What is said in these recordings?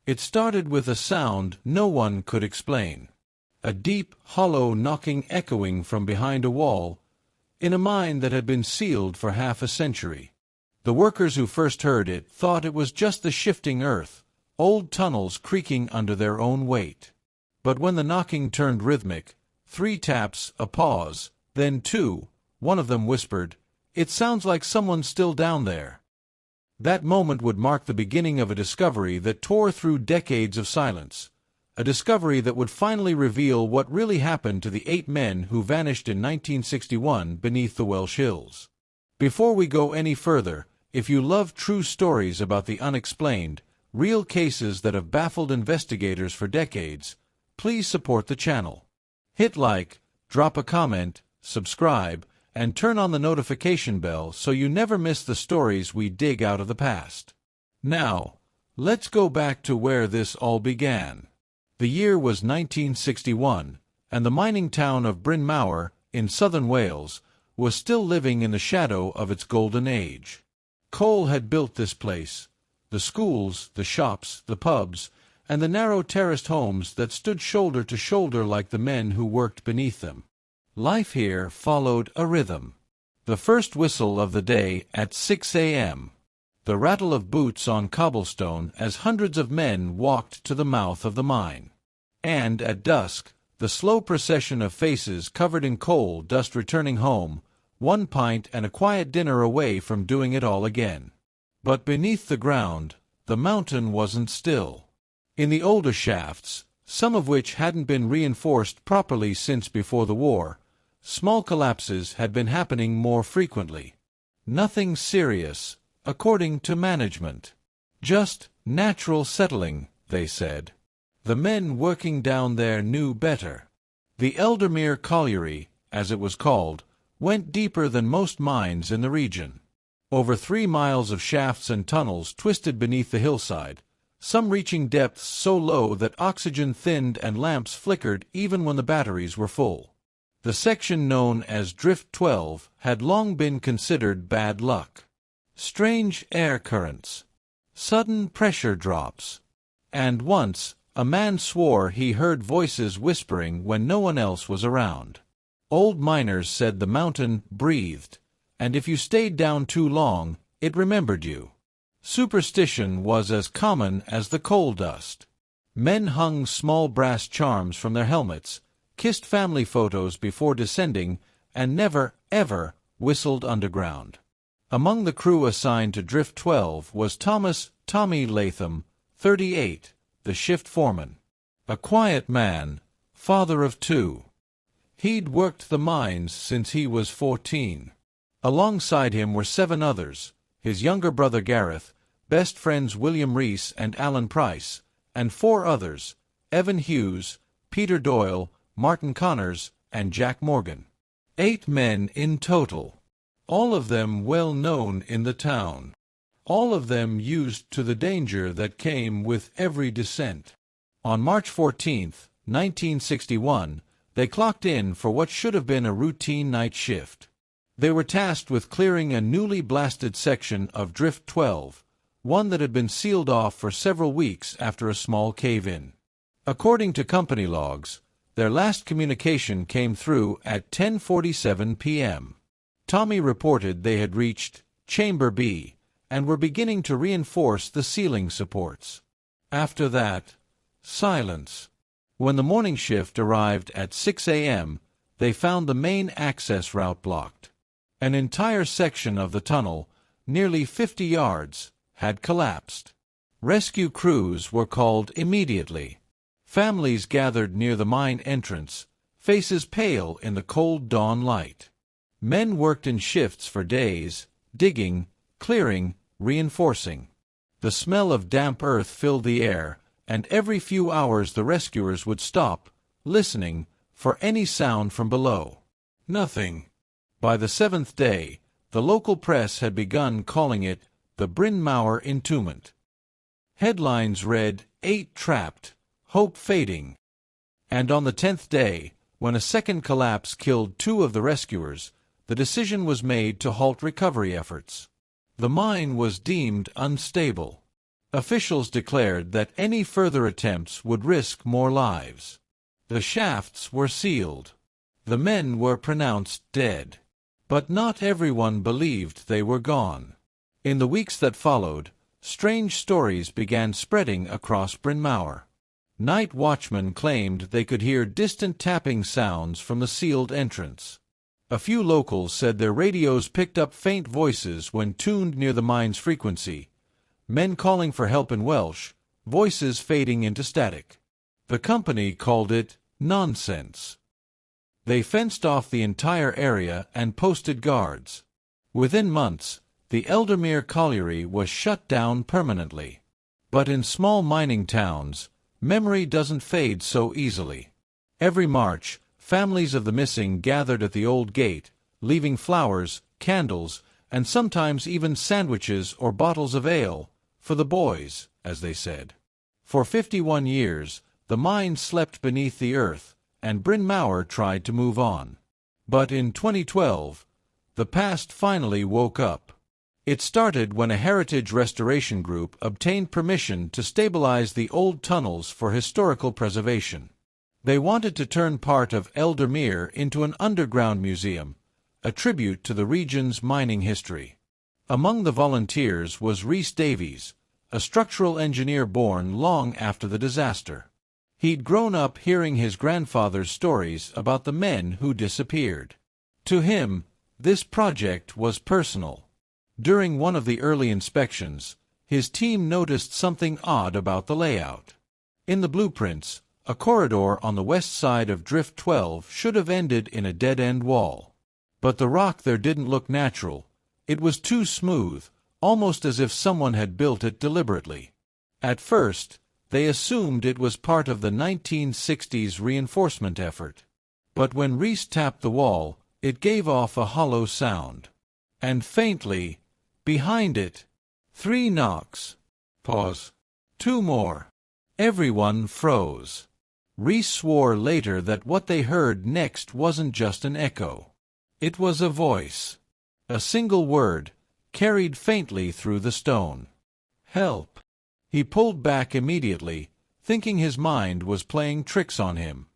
It started with a sound no one could explain. A deep, hollow knocking echoing from behind a wall, in a mine that had been sealed for half a century. The workers who first heard it thought it was just the shifting earth, old tunnels creaking under their own weight. But when the knocking turned rhythmic, 3 taps, a pause, then 2, one of them whispered, "It sounds like someone's still down there." That moment would mark the beginning of a discovery that tore through decades of silence. A discovery that would finally reveal what really happened to the 8 men who vanished in 1961 beneath the Welsh Hills. Before we go any further, if you love true stories about the unexplained, real cases that have baffled investigators for decades, please support the channel. Hit like, drop a comment, subscribe, and turn on the notification bell so you never miss the stories we dig out of the past. Now, let's go back to where this all began. The year was 1961, and the mining town of Bryn Mawr, in southern Wales, was still living in the shadow of its golden age. Coal had built this place, the schools, the shops, the pubs, and the narrow terraced homes that stood shoulder to shoulder like the men who worked beneath them. Life here followed a rhythm. The first whistle of the day at 6 a.m. The rattle of boots on cobblestone as hundreds of men walked to the mouth of the mine. And at dusk, the slow procession of faces covered in coal dust returning home, 1 pint and a quiet dinner away from doing it all again. But beneath the ground, the mountain wasn't still. In the older shafts, some of which hadn't been reinforced properly since before the war, small collapses had been happening more frequently. Nothing serious, according to management. Just natural settling, they said. The men working down there knew better. The Eldermere Colliery, as it was called, went deeper than most mines in the region. Over 3 miles of shafts and tunnels twisted beneath the hillside, some reaching depths so low that oxygen thinned and lamps flickered even when the batteries were full. The section known as Drift 12 had long been considered bad luck. Strange air currents, sudden pressure drops, and once a man swore he heard voices whispering when no one else was around. Old miners said the mountain breathed, and if you stayed down too long, it remembered you. Superstition was as common as the coal dust. Men hung small brass charms from their helmets, kissed family photos before descending, and never, ever whistled underground. Among the crew assigned to Drift 12 was Tommy Latham, 38, the shift foreman. A quiet man, father of 2. He'd worked the mines since he was 14. Alongside him were 7 others, his younger brother Gareth, best friends William Rees and Alan Price, and 4 others, Evan Hughes, Peter Doyle, Martin Connors, and Jack Morgan. 8 men in total. All of them well known in the town. All of them used to the danger that came with every descent. On March 14, 1961, they clocked in for what should have been a routine night shift. They were tasked with clearing a newly blasted section of Drift 12, one that had been sealed off for several weeks after a small cave-in. According to company logs, their last communication came through at 10:47 p.m. Tommy reported they had reached Chamber B and were beginning to reinforce the ceiling supports. After that, silence. When the morning shift arrived at 6 a.m., they found the main access route blocked. An entire section of the tunnel, nearly 50 yards, had collapsed. Rescue crews were called immediately. Families gathered near the mine entrance, faces pale in the cold dawn light. Men worked in shifts for days, digging, clearing, reinforcing. The smell of damp earth filled the air, and every few hours the rescuers would stop, listening, for any sound from below. Nothing. By the 7th day, the local press had begun calling it the Bryn Mawr Entombment. Headlines read, 8 trapped, hope fading. And on the 10th day, when a second collapse killed 2 of the rescuers, the decision was made to halt recovery efforts. The mine was deemed unstable. Officials declared that any further attempts would risk more lives. The shafts were sealed. The men were pronounced dead. But not everyone believed they were gone. In the weeks that followed, strange stories began spreading across Bryn Mawr. Night watchmen claimed they could hear distant tapping sounds from the sealed entrance. A few locals said their radios picked up faint voices when tuned near the mine's frequency, men calling for help in Welsh, voices fading into static. The company called it nonsense. They fenced off the entire area and posted guards. Within months, the Eldermere Colliery was shut down permanently. But in small mining towns, memory doesn't fade so easily. Every March, families of the missing gathered at the old gate, leaving flowers, candles, and sometimes even sandwiches or bottles of ale, for the boys, as they said. For 51 years, the mine slept beneath the earth, and Bryn Mawr tried to move on. But in 2012, the past finally woke up. It started when a heritage restoration group obtained permission to stabilize the old tunnels for historical preservation. They wanted to turn part of Eldermere into an underground museum, a tribute to the region's mining history. Among the volunteers was Rhys Davies, a structural engineer born long after the disaster. He'd grown up hearing his grandfather's stories about the men who disappeared. To him, this project was personal. During one of the early inspections, his team noticed something odd about the layout. In the blueprints, a corridor on the west side of Drift 12 should have ended in a dead-end wall. But the rock there didn't look natural. It was too smooth, almost as if someone had built it deliberately. At first, they assumed it was part of the 1960s reinforcement effort. But when Rhys tapped the wall, it gave off a hollow sound. And faintly, behind it, 3 knocks. Pause. 2 more. Everyone froze. Rhys swore later that what they heard next wasn't just an echo. It was a voice. A single word, carried faintly through the stone. Help. He pulled back immediately, thinking his mind was playing tricks on him.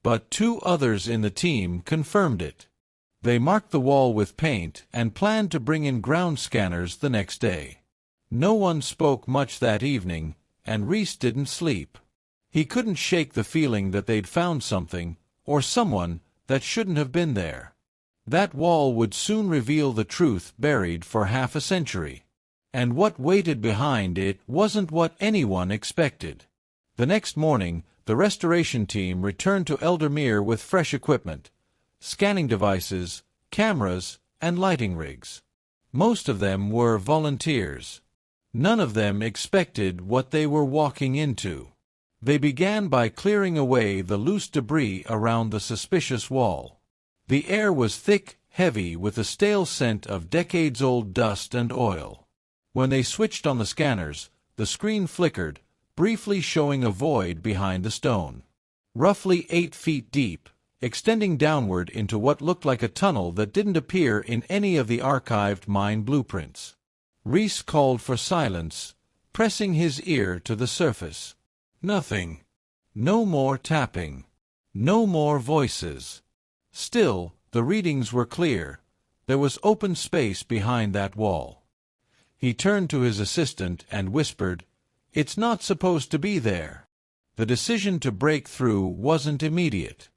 But 2 others in the team confirmed it. They marked the wall with paint and planned to bring in ground scanners the next day. No one spoke much that evening, and Rhys didn't sleep. He couldn't shake the feeling that they'd found something, or someone, that shouldn't have been there. That wall would soon reveal the truth buried for half a century. And what waited behind it wasn't what anyone expected. The next morning, the restoration team returned to Eldermere with fresh equipment, scanning devices, cameras, and lighting rigs. Most of them were volunteers. None of them expected what they were walking into. They began by clearing away the loose debris around the suspicious wall. The air was thick, heavy with the stale scent of decades-old dust and oil. When they switched on the scanners, the screen flickered, briefly showing a void behind the stone. Roughly 8 feet deep, extending downward into what looked like a tunnel that didn't appear in any of the archived mine blueprints. Rhys called for silence, pressing his ear to the surface. Nothing. No more tapping. No more voices. Still, the readings were clear. There was open space behind that wall. He turned to his assistant and whispered, "It's not supposed to be there." The decision to break through wasn't immediate.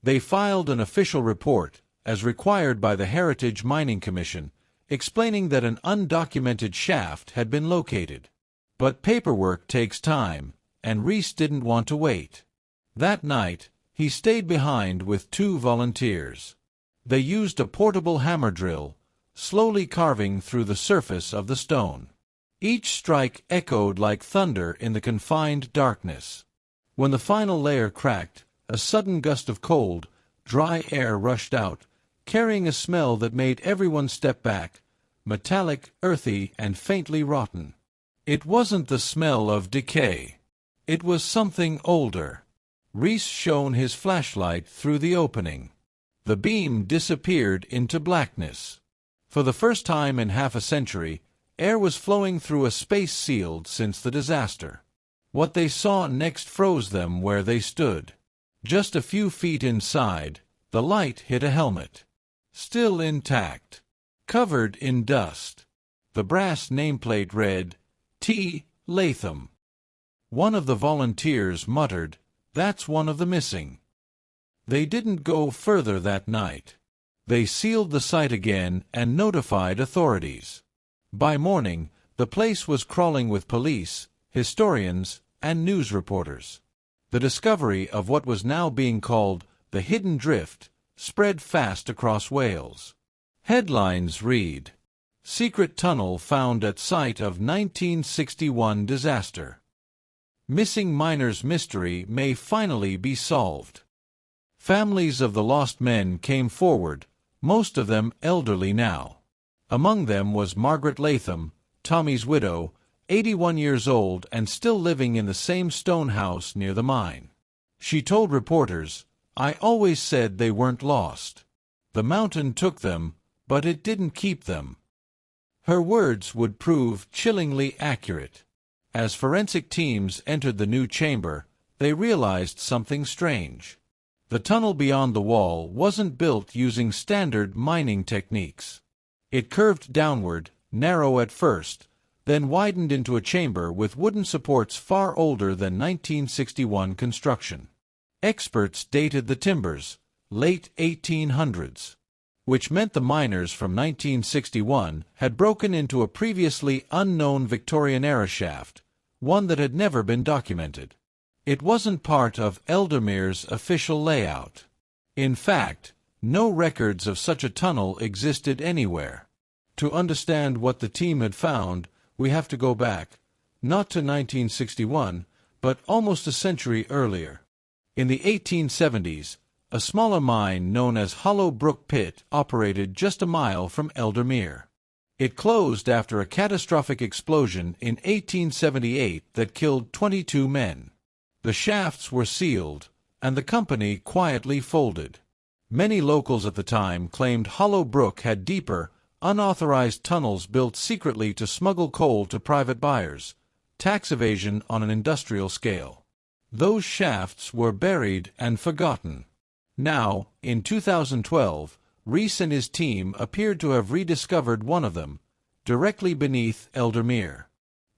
They filed an official report, as required by the Heritage Mining Commission, explaining that an undocumented shaft had been located. But paperwork takes time, and Rhys didn't want to wait. That night, he stayed behind with 2 volunteers. They used a portable hammer drill, slowly carving through the surface of the stone. Each strike echoed like thunder in the confined darkness. When the final layer cracked, a sudden gust of cold, dry air rushed out, carrying a smell that made everyone step back, metallic, earthy, and faintly rotten. It wasn't the smell of decay. It was something older. Rhys shone his flashlight through the opening. The beam disappeared into blackness. For the first time in half a century, Air was flowing through a space sealed since the disaster. What they saw next froze them where they stood. Just a few feet inside, the light hit a helmet. Still intact. Covered in dust. The brass nameplate read, T. Latham. One of the volunteers muttered, "That's one of the missing." They didn't go further that night. They sealed the site again and notified authorities. By morning, the place was crawling with police, historians, and news reporters. The discovery of what was now being called the Hidden Drift spread fast across Wales. Headlines read, "Secret Tunnel Found at Site of 1961 Disaster." Missing miners' mystery may finally be solved. Families of the lost men came forward, most of them elderly now. Among them was Margaret Latham, Tommy's widow, 81 years old and still living in the same stone house near the mine. She told reporters, "I always said they weren't lost. The mountain took them, but it didn't keep them." Her words would prove chillingly accurate. As forensic teams entered the new chamber, they realized something strange. The tunnel beyond the wall wasn't built using standard mining techniques. It curved downward, narrow at first, then widened into a chamber with wooden supports far older than 1961 construction. Experts dated the timbers, late 1800s, which meant the miners from 1961 had broken into a previously unknown Victorian-era shaft, one that had never been documented. It wasn't part of Eldermere's official layout. In fact, no records of such a tunnel existed anywhere. To understand what the team had found, we have to go back, not to 1961, but almost a century earlier. In the 1870s, a smaller mine known as Hollow Brook Pit operated just a mile from Eldermere. It closed after a catastrophic explosion in 1878 that killed 22 men. The shafts were sealed, and the company quietly folded. Many locals at the time claimed Hollow Brook had deeper, unauthorized tunnels built secretly to smuggle coal to private buyers, tax evasion on an industrial scale. Those shafts were buried and forgotten. Now, in 2012, Rees and his team appeared to have rediscovered one of them, directly beneath Eldermere.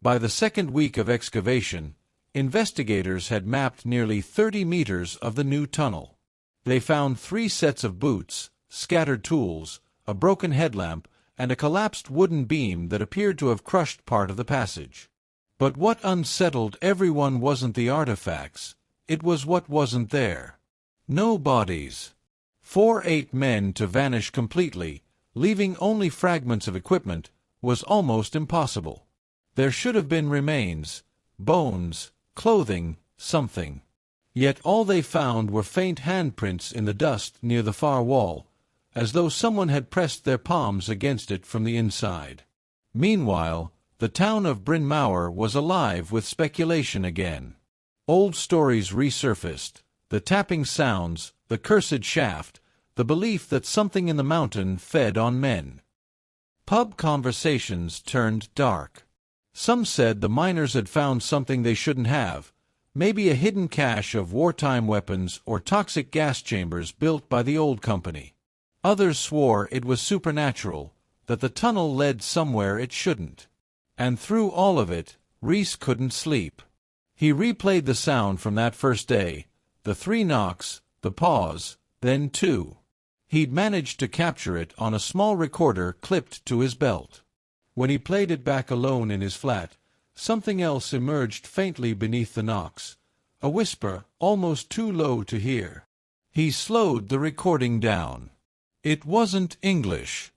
By the second week of excavation, investigators had mapped nearly 30 meters of the new tunnel. They found 3 sets of boots, scattered tools, a broken headlamp, and a collapsed wooden beam that appeared to have crushed part of the passage. But what unsettled everyone wasn't the artifacts, it was what wasn't there. No bodies. 8 men to vanish completely, leaving only fragments of equipment, was almost impossible. There should have been remains, bones, clothing, something. Yet all they found were faint handprints in the dust near the far wall, as though someone had pressed their palms against it from the inside. Meanwhile, the town of Bryn Mawr was alive with speculation again. Old stories resurfaced, the tapping sounds, the cursed shaft, the belief that something in the mountain fed on men. Pub conversations turned dark. Some said the miners had found something they shouldn't have, maybe a hidden cache of wartime weapons or toxic gas chambers built by the old company. Others swore it was supernatural, that the tunnel led somewhere it shouldn't. And through all of it, Rees couldn't sleep. He replayed the sound from that first day, the 3 knocks, the pause, then 2. He'd managed to capture it on a small recorder clipped to his belt. When he played it back alone in his flat, something else emerged faintly beneath the knocks, a whisper almost too low to hear. He slowed the recording down. It wasn't English.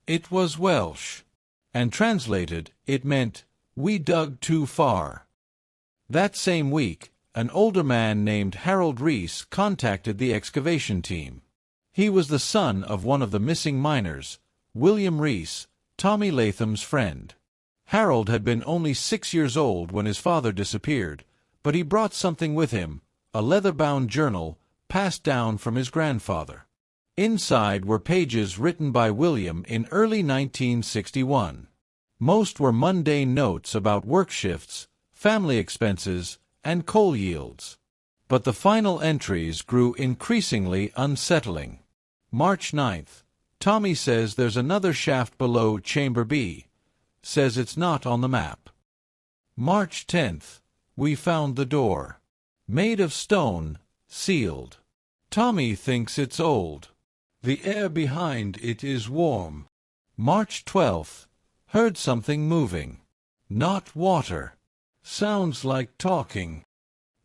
It was Welsh. And translated, it meant, "We dug too far." That same week, an older man named Harold Rees contacted the excavation team. He was the son of one of the missing miners, William Rees, Tommy Latham's friend. Harold had been only 6 years old when his father disappeared, but he brought something with him, a leather-bound journal passed down from his grandfather. Inside were pages written by William in early 1961. Most were mundane notes about work shifts, family expenses, and coal yields. But the final entries grew increasingly unsettling. March 9th. Tommy says there's another shaft below Chamber B. Says it's not on the map. March 10th. We found the door. Made of stone, sealed. Tommy thinks it's old. The air behind it is warm. March 12th. Heard something moving. Not water. Sounds like talking.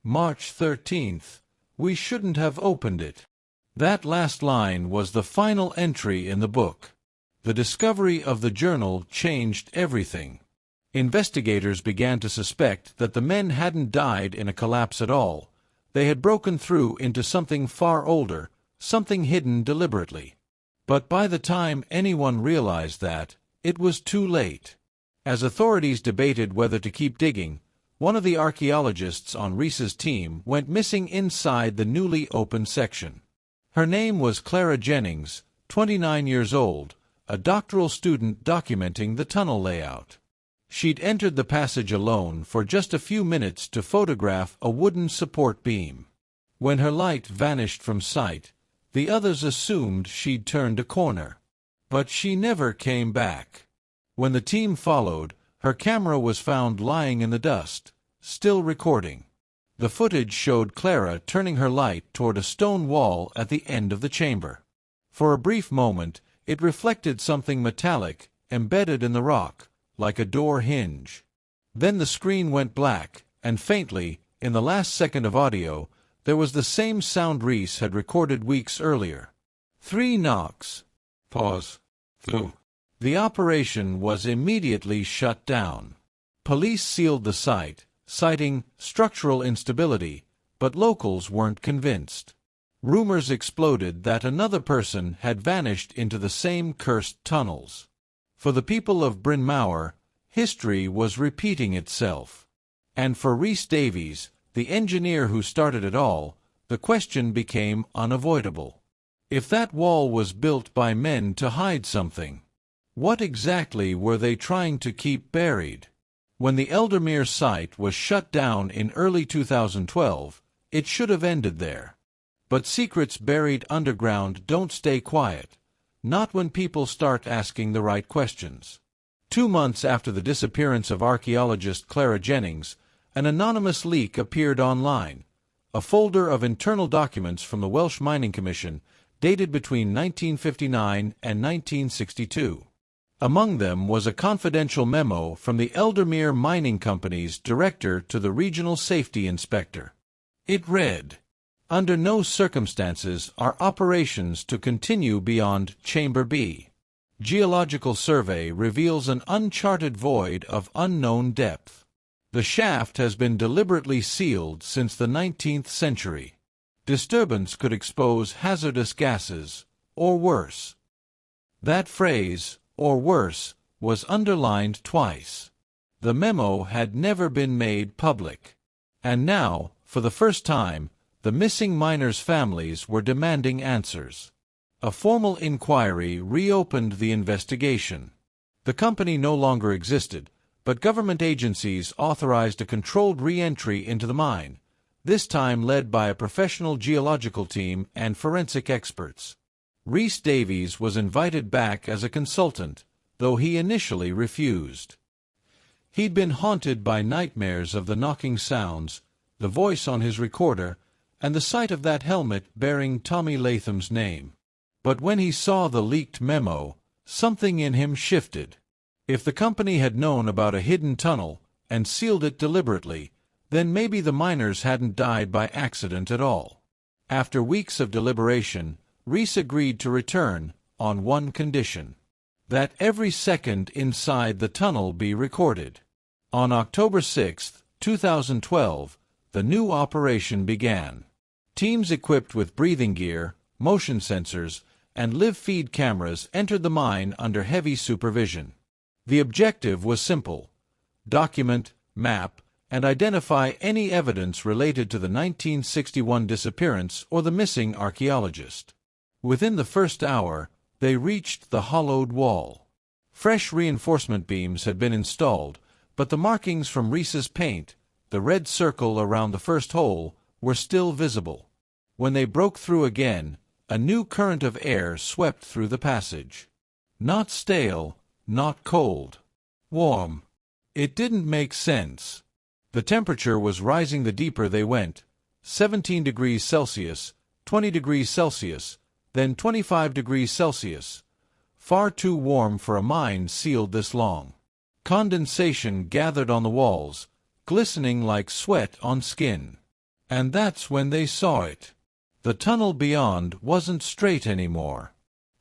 March 13th. We shouldn't have opened it. That last line was the final entry in the book. The discovery of the journal changed everything. Investigators began to suspect that the men hadn't died in a collapse at all. They had broken through into something far older, something hidden deliberately. But by the time anyone realized that, it was too late. As authorities debated whether to keep digging, one of the archaeologists on Reese's team went missing inside the newly opened section. Her name was Clara Jennings, 29 years old, a doctoral student documenting the tunnel layout. She'd entered the passage alone for just a few minutes to photograph a wooden support beam. When her light vanished from sight, the others assumed she'd turned a corner. But she never came back. When the team followed, her camera was found lying in the dust, still recording. The footage showed Clara turning her light toward a stone wall at the end of the chamber. For a brief moment, it reflected something metallic, embedded in the rock, like a door hinge. Then the screen went black, and faintly, in the last second of audio, there was the same sound Reese had recorded weeks earlier. 3 knocks. Pause. Through. The operation was immediately shut down. Police sealed the site, citing structural instability, but locals weren't convinced. Rumors exploded that another person had vanished into the same cursed tunnels. For the people of Bryn Mawr, history was repeating itself. And for Rhys Davies, the engineer who started it all, the question became unavoidable. If that wall was built by men to hide something, what exactly were they trying to keep buried? When the Eldermere site was shut down in early 2012, it should have ended there. But secrets buried underground don't stay quiet, not when people start asking the right questions. 2 months after the disappearance of archaeologist Clara Jennings, an anonymous leak appeared online, a folder of internal documents from the Welsh Mining Commission dated between 1959 and 1962. Among them was a confidential memo from the Eldermere Mining Company's director to the regional safety inspector. It read, "Under no circumstances are operations to continue beyond Chamber B. Geological survey reveals an uncharted void of unknown depth. The shaft has been deliberately sealed since the 19th century. Disturbance could expose hazardous gases, or worse." That phrase, or worse, was underlined twice. The memo had never been made public. And now, for the first time, the missing miners' families were demanding answers. A formal inquiry reopened the investigation. The company no longer existed, but government agencies authorized a controlled re-entry into the mine, this time led by a professional geological team and forensic experts. Rhys Davies was invited back as a consultant, though he initially refused. He'd been haunted by nightmares of the knocking sounds, the voice on his recorder, and the sight of that helmet bearing Tommy Latham's name. But when he saw the leaked memo, something in him shifted. If the company had known about a hidden tunnel and sealed it deliberately, then maybe the miners hadn't died by accident at all. After weeks of deliberation, Rhys agreed to return, on one condition: that every second inside the tunnel be recorded. On October 6, 2012, the new operation began. Teams equipped with breathing gear, motion sensors, and live-feed cameras entered the mine under heavy supervision. The objective was simple: document, map, and identify any evidence related to the 1961 disappearance or the missing archaeologist. Within the first hour, they reached the hollowed wall. Fresh reinforcement beams had been installed, but the markings from Reese's paint, the red circle around the first hole, were still visible. When they broke through again, a new current of air swept through the passage. Not stale, not cold. Warm. It didn't make sense. The temperature was rising the deeper they went. 17 degrees Celsius, 20 degrees Celsius, then 25 degrees Celsius. Far too warm for a mine sealed this long. Condensation gathered on the walls, glistening like sweat on skin. And that's when they saw it. The tunnel beyond wasn't straight anymore.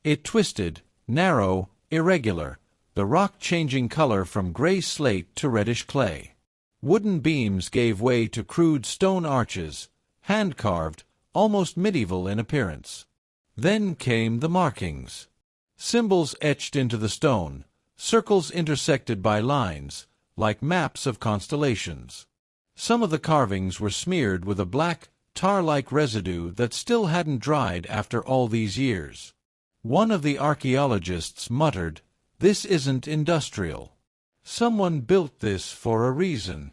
It twisted, narrow, irregular, the rock changing color from gray slate to reddish clay. Wooden beams gave way to crude stone arches, hand-carved, almost medieval in appearance. Then came the markings. Symbols etched into the stone, circles intersected by lines, like maps of constellations. Some of the carvings were smeared with a black, tar-like residue that still hadn't dried after all these years. One of the archaeologists muttered, "This isn't industrial. Someone built this for a reason."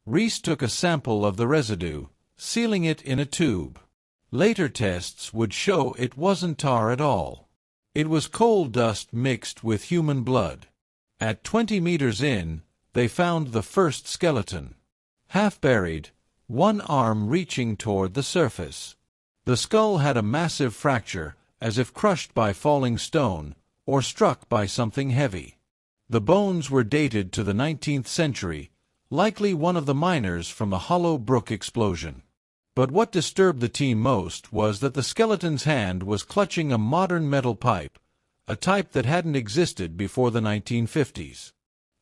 Reese took a sample of the residue, sealing it in a tube. Later tests would show it wasn't tar at all. It was coal dust mixed with human blood. At 20 meters in, they found the first skeleton. Half buried, one arm reaching toward the surface. The skull had a massive fracture, as if crushed by falling stone, or struck by something heavy. The bones were dated to the 19th century, likely one of the miners from the Hollow Brook explosion. But what disturbed the team most was that the skeleton's hand was clutching a modern metal pipe, a type that hadn't existed before the 1950s.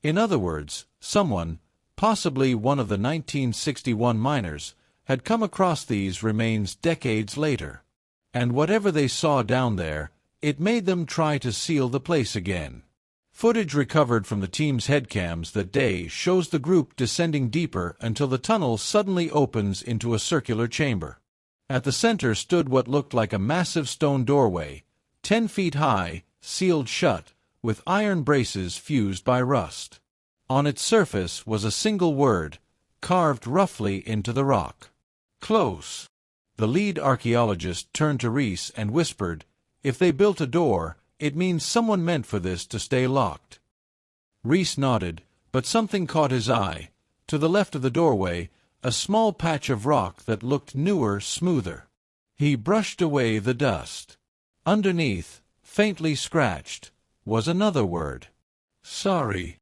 In other words, someone, possibly one of the 1961 miners, had come across these remains decades later. And whatever they saw down there, it made them try to seal the place again. Footage recovered from the team's headcams that day shows the group descending deeper until the tunnel suddenly opens into a circular chamber. At the center stood what looked like a massive stone doorway, 10 feet high, sealed shut, with iron braces fused by rust. On its surface was a single word, carved roughly into the rock. "Close." The lead archaeologist turned to Reese and whispered, "If they built a door, it means someone meant for this to stay locked." Reese nodded, but something caught his eye. To the left of the doorway, a small patch of rock that looked newer, smoother. He brushed away the dust. Underneath, faintly scratched, was another word. "Sorry."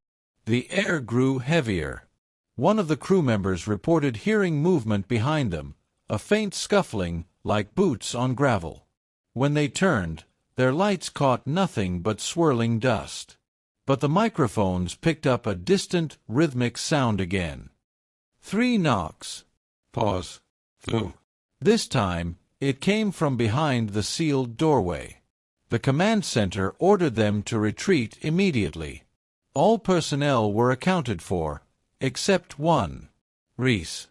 The air grew heavier. One of the crew members reported hearing movement behind them, a faint scuffling, like boots on gravel. When they turned, their lights caught nothing but swirling dust. But the microphones picked up a distant, rhythmic sound again. 3 knocks. Pause. Through. This time, it came from behind the sealed doorway. The command center ordered them to retreat immediately. All personnel were accounted for, except one, Reese.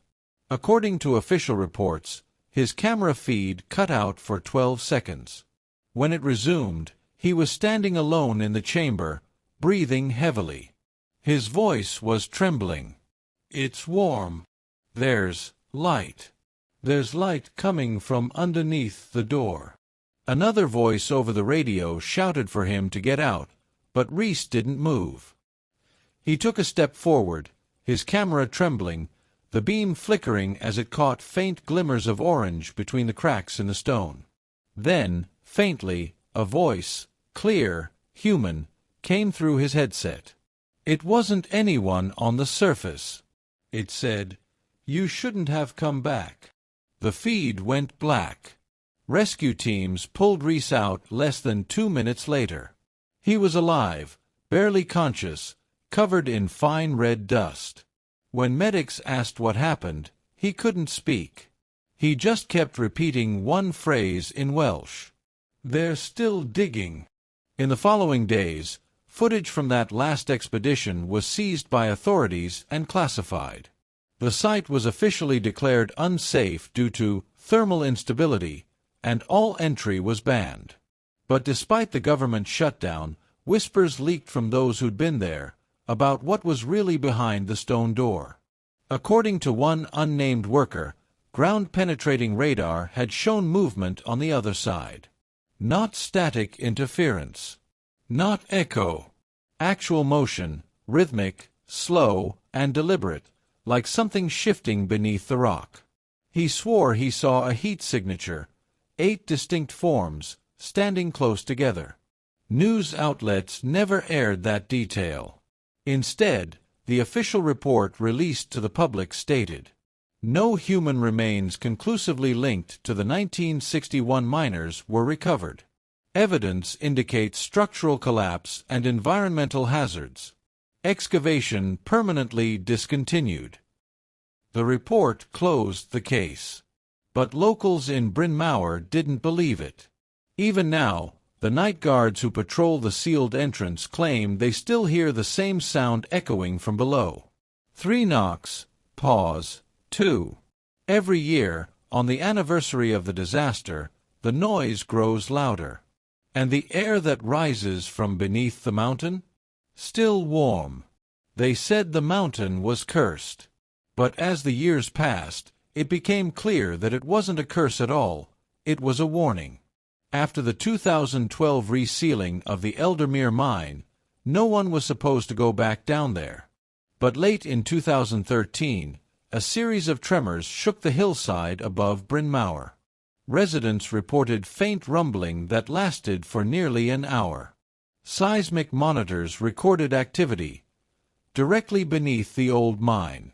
According to official reports, his camera feed cut out for 12 seconds. When it resumed, he was standing alone in the chamber, breathing heavily. His voice was trembling. "It's warm. There's light. There's light coming from underneath the door." Another voice over the radio shouted for him to get out, but Reese didn't move. He took a step forward, his camera trembling, the beam flickering as it caught faint glimmers of orange between the cracks in the stone. Then, faintly, a voice, clear, human, came through his headset. It wasn't anyone on the surface. It said, "You shouldn't have come back." The feed went black. Rescue teams pulled Reese out less than 2 minutes later. He was alive, barely conscious, covered in fine red dust. When medics asked what happened, he couldn't speak. He just kept repeating one phrase in Welsh. "They're still digging." In the following days, footage from that last expedition was seized by authorities and classified. The site was officially declared unsafe due to thermal instability, and all entry was banned. But despite the government shutdown, whispers leaked from those who'd been there about what was really behind the stone door. According to one unnamed worker, ground-penetrating radar had shown movement on the other side. Not static interference. Not echo. Actual motion, rhythmic, slow, and deliberate, like something shifting beneath the rock. He swore he saw a heat signature, 8 distinct forms, standing close together. News outlets never aired that detail. Instead, the official report released to the public stated, "No human remains conclusively linked to the 1961 miners were recovered. Evidence indicates structural collapse and environmental hazards. Excavation permanently discontinued." The report closed the case. But locals in Bryn Mawr didn't believe it. Even now, the night guards who patrol the sealed entrance claim they still hear the same sound echoing from below. 3 knocks, pause, 2. Every year, on the anniversary of the disaster, the noise grows louder. And the air that rises from beneath the mountain? Still warm. They said the mountain was cursed. But as the years passed, it became clear that it wasn't a curse at all, it was a warning. After the 2012 resealing of the Eldermere mine, no one was supposed to go back down there. But late in 2013, a series of tremors shook the hillside above Bryn Mawr. Residents reported faint rumbling that lasted for nearly an hour. Seismic monitors recorded activity directly beneath the old mine.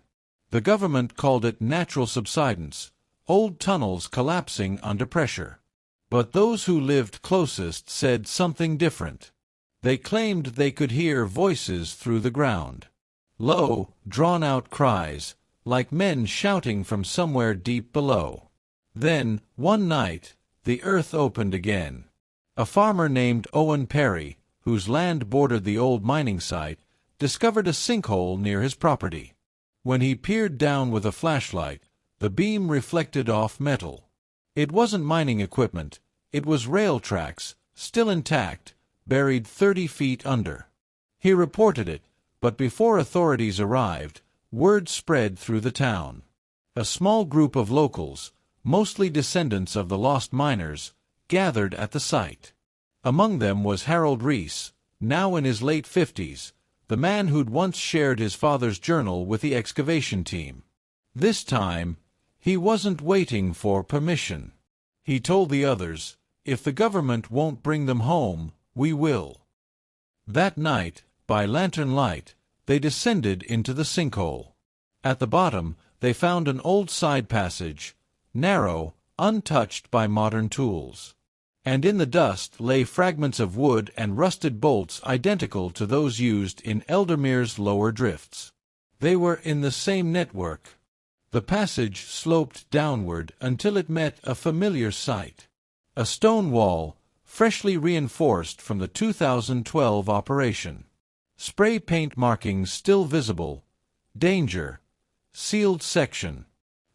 The government called it natural subsidence, old tunnels collapsing under pressure. But those who lived closest said something different. They claimed they could hear voices through the ground. Low, drawn-out cries, like men shouting from somewhere deep below. Then, one night, the earth opened again. A farmer named Owen Perry, whose land bordered the old mining site, discovered a sinkhole near his property. When he peered down with a flashlight, the beam reflected off metal. It wasn't mining equipment, it was rail tracks, still intact, buried 30 feet under. He reported it, but before authorities arrived, word spread through the town. A small group of locals, mostly descendants of the lost miners, gathered at the site. Among them was Harold Rees, now in his late 50s, the man who'd once shared his father's journal with the excavation team. This time, he wasn't waiting for permission. He told the others, "If the government won't bring them home, we will." That night, by lantern light, they descended into the sinkhole. At the bottom, they found an old side passage, narrow, untouched by modern tools. And in the dust lay fragments of wood and rusted bolts identical to those used in Eldermere's lower drifts. They were in the same network. The passage sloped downward until it met a familiar sight. A stone wall, freshly reinforced from the 2012 operation. Spray paint markings still visible. Danger. Sealed section.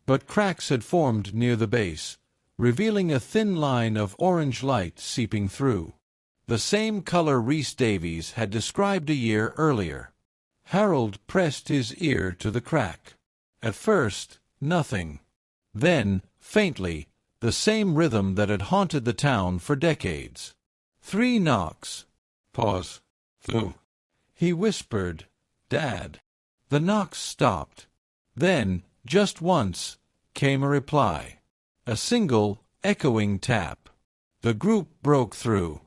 But cracks had formed near the base, revealing a thin line of orange light seeping through. The same color Rhys Davies had described a year earlier. Harold pressed his ear to the crack. At first, nothing. Then, faintly, the same rhythm that had haunted the town for decades. 3 knocks. Pause. Through. He whispered, "Dad." The knocks stopped. Then, just once, came a reply. A single, echoing tap. The group broke through.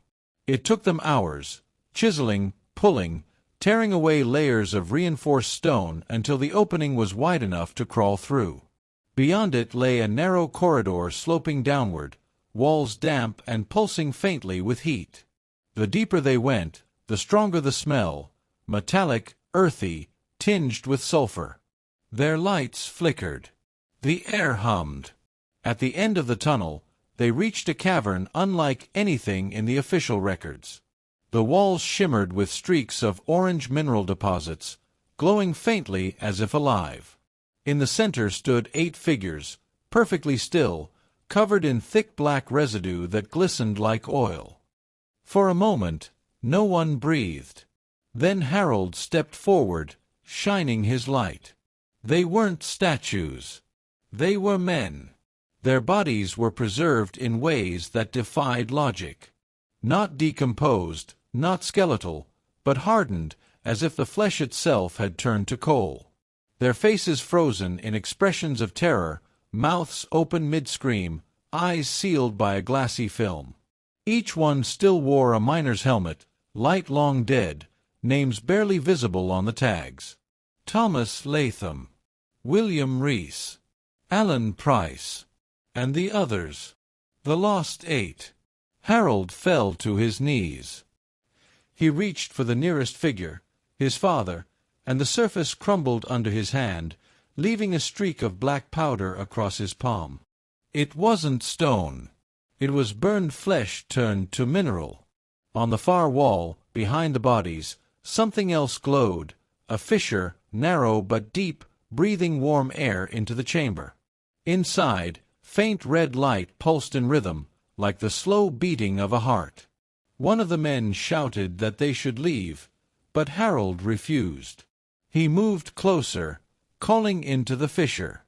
It took them hours, chiseling, pulling, tearing away layers of reinforced stone until the opening was wide enough to crawl through. Beyond it lay a narrow corridor sloping downward, walls damp and pulsing faintly with heat. The deeper they went, the stronger the smell, metallic, earthy, tinged with sulfur. Their lights flickered. The air hummed. At the end of the tunnel, they reached a cavern unlike anything in the official records. The walls shimmered with streaks of orange mineral deposits, glowing faintly as if alive. In the center stood 8 figures, perfectly still, covered in thick black residue that glistened like oil. For a moment, No one breathed. Then Harold stepped forward, shining his light. They weren't statues. They were men. Their bodies were preserved in ways that defied logic. Not decomposed, not skeletal, but hardened, as if the flesh itself had turned to coal. Their faces frozen in expressions of terror, mouths open mid-scream, eyes sealed by a glassy film. Each one still wore a miner's helmet, light long dead, names barely visible on the tags. Thomas Latham, William Reese, Alan Price, and the others. The lost 8. Harold fell to his knees. He reached for the nearest figure, his father, and the surface crumbled under his hand, leaving a streak of black powder across his palm. It wasn't stone. It was burned flesh turned to mineral. On the far wall, behind the bodies, something else glowed, a fissure, narrow but deep, breathing warm air into the chamber. Inside, faint red light pulsed in rhythm, like the slow beating of a heart. One of the men shouted that they should leave, but Harold refused. He moved closer, calling into the fissure.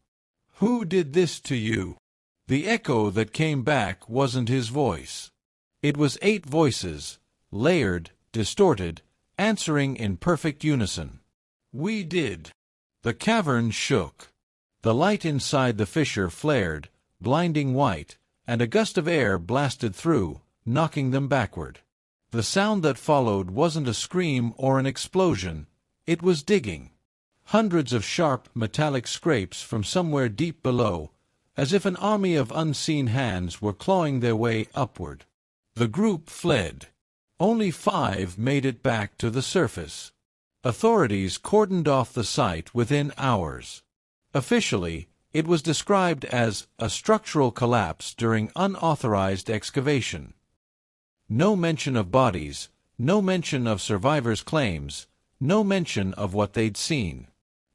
"Who did this to you?" The echo that came back wasn't his voice. It was 8 voices, layered, distorted, answering in perfect unison. "We did." The cavern shook. The light inside the fissure flared, blinding white, and a gust of air blasted through, knocking them backward. The sound that followed wasn't a scream or an explosion. It was digging. Hundreds of sharp, metallic scrapes from somewhere deep below, as if an army of unseen hands were clawing their way upward. The group fled. Only 5 made it back to the surface. Authorities cordoned off the site within hours. Officially, it was described as a structural collapse during unauthorized excavation. No mention of bodies, no mention of survivors' claims, no mention of what they'd seen.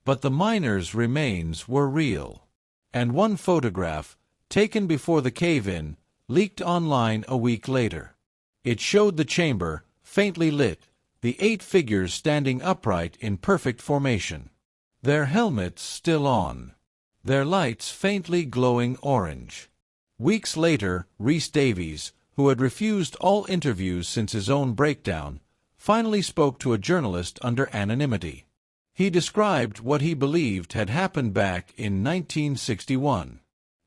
But the miners' remains were real. And one photograph, taken before the cave-in, leaked online a week later. It showed the chamber, faintly lit, the 8 figures standing upright in perfect formation. Their helmets still on. Their lights faintly glowing orange. Weeks later, Rhys Davies, who had refused all interviews since his own breakdown, finally spoke to a journalist under anonymity. He described what he believed had happened back in 1961.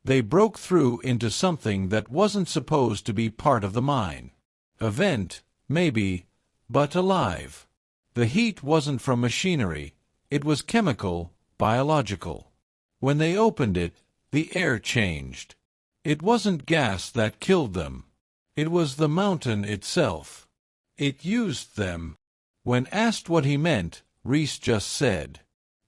They broke through into something that wasn't supposed to be part of the mine. Event, maybe, but alive. The heat wasn't from machinery. It was chemical, biological. When they opened it, the air changed. It wasn't gas that killed them. It was the mountain itself. It used them. When asked what he meant, Rhys just said,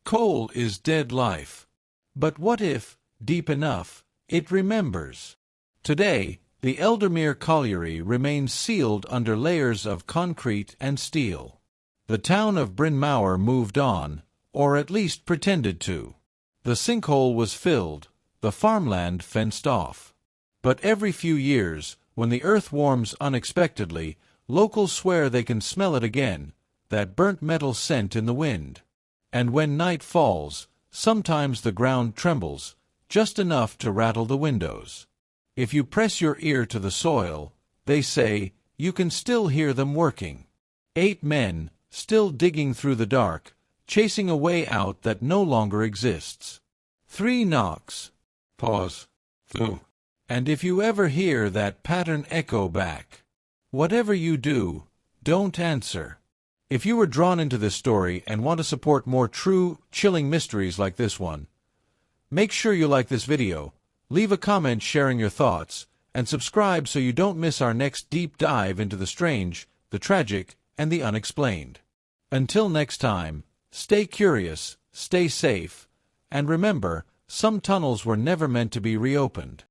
"Coal is dead life. But what if, deep enough, it remembers?" Today, the Eldermere Colliery remains sealed under layers of concrete and steel. The town of Bryn Mawr moved on, or at least pretended to. The sinkhole was filled, the farmland fenced off. But every few years, when the earth warms unexpectedly, locals swear they can smell it again, that burnt metal scent in the wind. And when night falls, sometimes the ground trembles, just enough to rattle the windows. If you press your ear to the soil, they say, you can still hear them working. 8 men, still digging through the dark, chasing a way out that no longer exists. 3 knocks. Pause. Through. And if you ever hear that pattern echo back, whatever you do, don't answer. If you were drawn into this story and want to support more true, chilling mysteries like this one, make sure you like this video, leave a comment sharing your thoughts, and subscribe so you don't miss our next deep dive into the strange, the tragic, and the unexplained. Until next time, stay curious, stay safe, and remember, some tunnels were never meant to be reopened.